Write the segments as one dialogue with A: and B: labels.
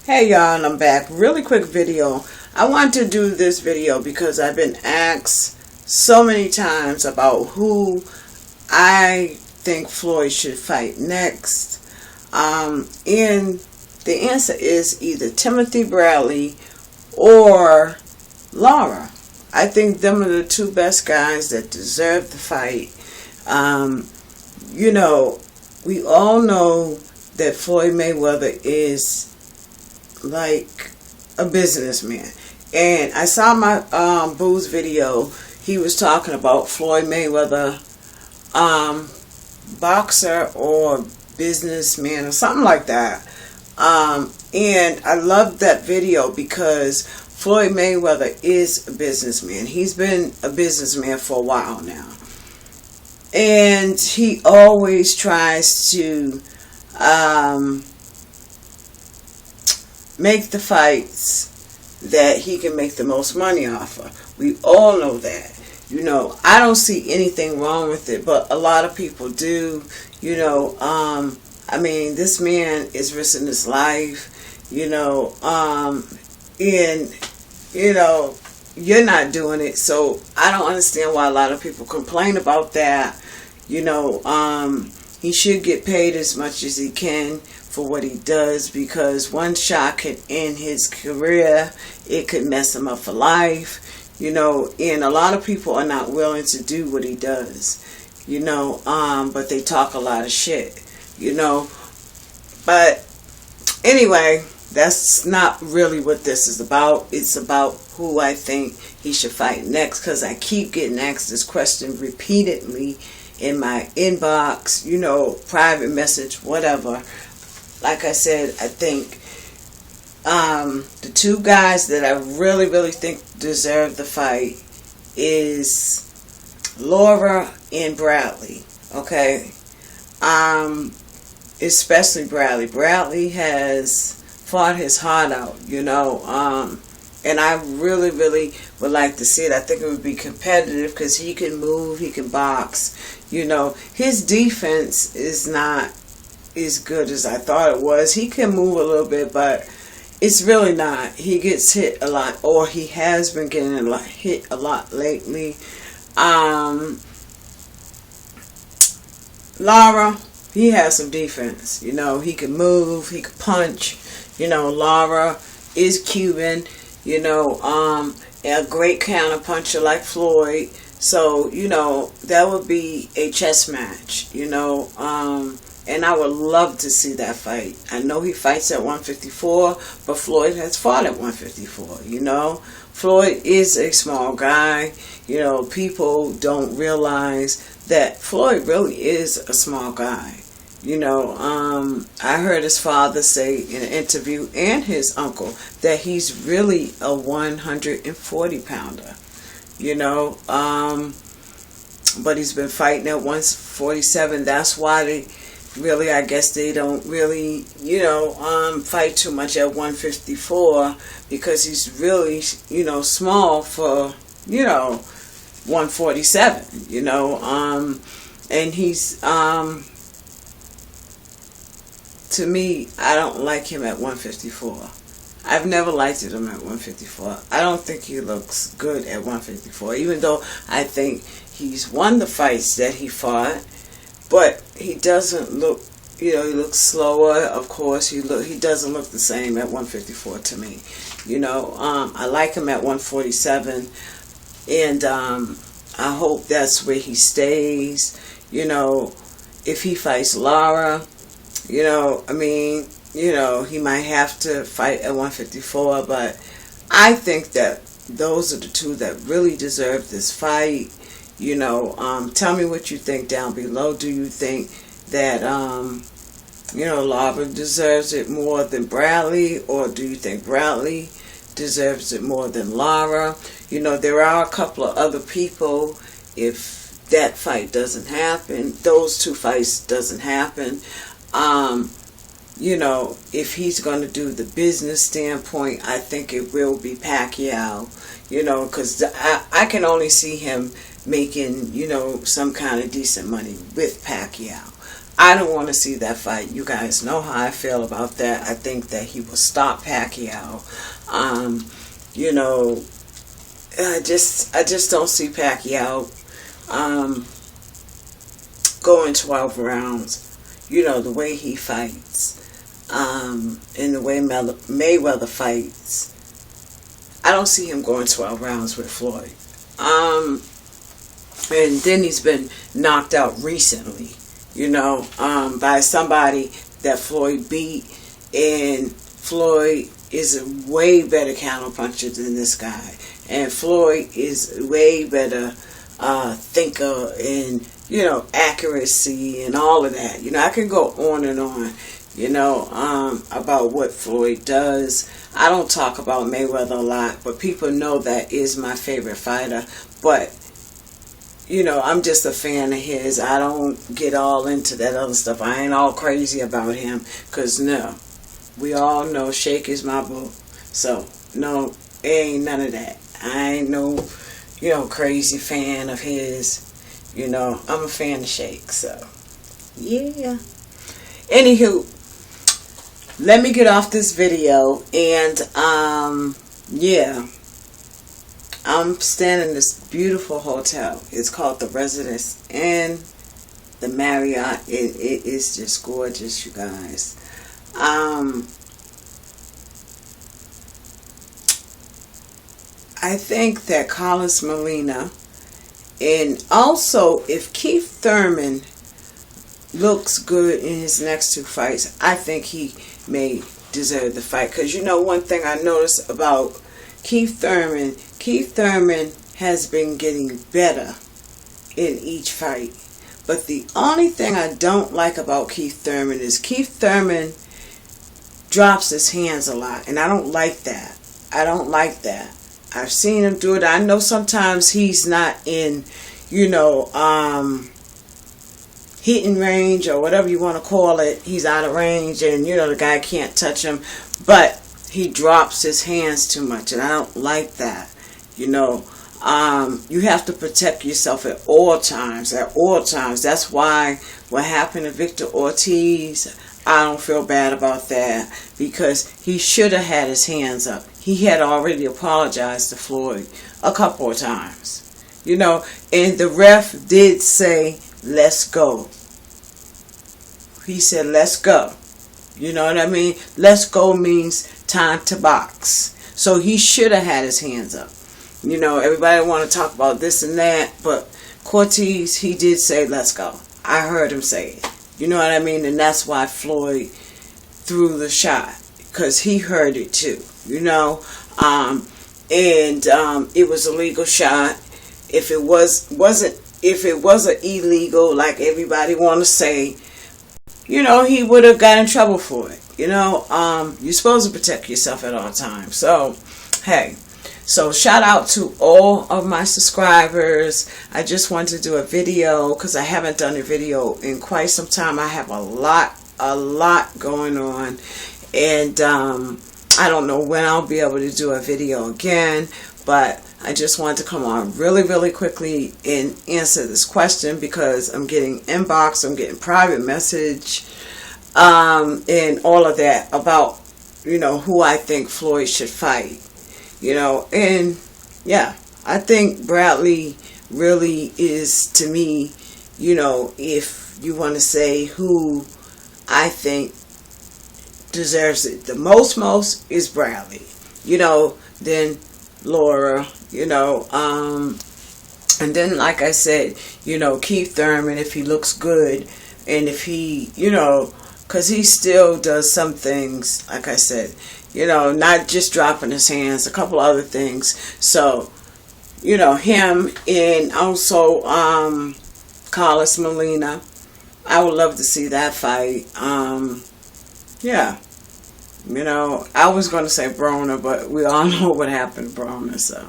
A: Hey y'all, and I'm back. Really quick video. I want to do this video because I've been asked so many times about who I think Floyd should fight next. And the answer is either Timothy Bradley or Lara. I think them are the two best guys that deserve the fight. We all know that Floyd Mayweather is like a businessman, and I saw my Boo's video. He was talking about Floyd Mayweather, boxer or businessman or something like that. And I loved that video because Floyd Mayweather is a businessman. He's been a businessman for a while now, and he always tries to make the fights that he can make the most money off of. We all know that. I don't see anything wrong with it, but a lot of people do. This man is risking his life, and, you're not doing it. So I don't understand why a lot of people complain about that. He should get paid as much as he can for what he does, because one shot could end his career. It could mess him up for life, and a lot of people are not willing to do what he does, but they talk a lot of shit, but anyway, that's not really what this is about. It's about who I think he should fight next, because I keep getting asked this question repeatedly in my inbox, private message, whatever. Like I said, I think the two guys that I really, really think deserve the fight is Lara and Bradley. Okay, especially Bradley. Bradley has fought his heart out, and I really, really would like to see it. I think it would be competitive because he can move, he can box. His defense is not as good as I thought it was. He can move a little bit, but it's really not. He gets hit a lot, or he has been getting hit a lot lately. Lara, he has some defense. He can move, he can punch. Lara is Cuban, a great counter puncher like Floyd. So, that would be a chess match, and I would love to see that fight. I know he fights at 154, but Floyd has fought at 154, Floyd is a small guy. People don't realize that Floyd really is a small guy. I heard his father say in an interview, and his uncle, that he's really a 140 pounder, but he's been fighting at 147. That's why I guess they don't really, fight too much at 154, because he's really, small for, 147, and he's, to me, I don't like him at 154. I've never liked him at 154. I don't think he looks good at 154, even though I think he's won the fights that he fought. But he doesn't look, he looks slower. Of course, he doesn't look the same at 154 to me. I like him at 147, and I hope that's where he stays. If he fights Lara, he might have to fight at 154, but I think that those are the two that really deserve this fight. Tell me what you think down below. Do you think that, Lara deserves it more than Bradley, or do you think Bradley deserves it more than Lara? There are a couple of other people. If that fight doesn't happen, those two fights doesn't happen, if he's going to do the business standpoint, I think it will be Pacquiao, because I can only see him making, some kind of decent money with Pacquiao. I don't want to see that fight. You guys know how I feel about that. I think that he will stop Pacquiao. You know, I just don't see Pacquiao going 12 rounds. You know, the way he fights, and the way Mayweather fights. I don't see him going 12 rounds with Floyd. And then he's been knocked out recently, you know, by somebody that Floyd beat. And Floyd is a way better counterpuncher than this guy. And Floyd is a way better thinker and, you know, accuracy and all of that. You know, I can go on and on, you know, about what Floyd does. I don't talk about Mayweather a lot, but people know that is my favorite fighter. But, you know, I'm just a fan of his. I don't get all into that other stuff. I ain't all crazy about him. Because, no, we all know Shake is my boo. So, no, it ain't none of that. I ain't no, you know, crazy fan of his. You know, I'm a fan of Shake. So, yeah. Anywho, let me get off this video. And, yeah. I'm staying in this beautiful hotel. It's called the Residence Inn, the Marriott. It is just gorgeous, you guys. I think that Carlos Molina, and also if Keith Thurman looks good in his next 2 fights, I think he may deserve the fight. Because you know one thing I noticed about Keith Thurman has been getting better in each fight. But the only thing I don't like about Keith Thurman is Keith Thurman drops his hands a lot. And I don't like that. I don't like that. I've seen him do it. I know sometimes he's not in, you know, hitting range or whatever you want to call it. He's out of range and, you know, the guy can't touch him. But he drops his hands too much, and I don't like that. You know, you have to protect yourself at all times. At all times. That's why what happened to Victor Ortiz, I don't feel bad about that, because he should have had his hands up. He had already apologized to Floyd a couple of times. You know, and the ref did say, let's go. He said, let's go. You know what I mean? Let's go means time to box. So he should have had his hands up. You know, everybody want to talk about this and that, but Ortiz, he did say, let's go. I heard him say it. You know what I mean? And that's why Floyd threw the shot, because he heard it too. You know, and it was a legal shot. If it wasn't illegal, like everybody want to say, you know, he would have got in trouble for it. You know, you're supposed to protect yourself at all times. So, hey. So, shout out to all of my subscribers. I just wanted to do a video because I haven't done a video in quite some time. I have a lot going on. And I don't know when I'll be able to do a video again. But I just wanted to come on really quickly and answer this question, because I'm getting inbox, I'm getting private message, and all of that about, you know, who I think Floyd should fight. You know, and yeah, I think Bradley really is, to me, you know, if you want to say who I think deserves it the most is Bradley. You know, then Lara, you know, and then, like I said, you know, Keith Thurman, if he looks good, and if he, you know, because he still does some things, like I said, you know, not just dropping his hands, a couple other things. So, you know, him, and also Carlos Molina, I would love to see that fight. Yeah. You know, I was going to say Broner, but we all know what happened to Broner. So,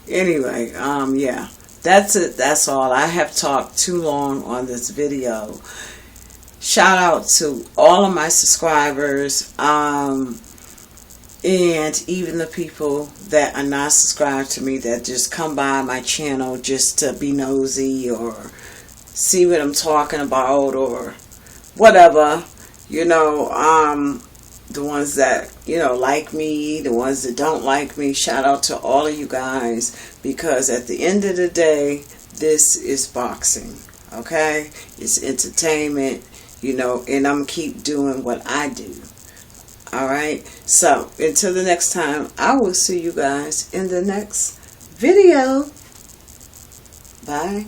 A: anyway, yeah, that's it. That's all. I have talked too long on this video. Shout out to all of my subscribers, and even the people that are not subscribed to me, that just come by my channel just to be nosy or see what I'm talking about, or whatever, you know, the ones that, you know, like me, the ones that don't like me, shout out to all of you guys, because at the end of the day, this is boxing, okay? It's entertainment, you know, and I'm keep doing what I do. All right, so until the next time, I will see you guys in the next video. Bye.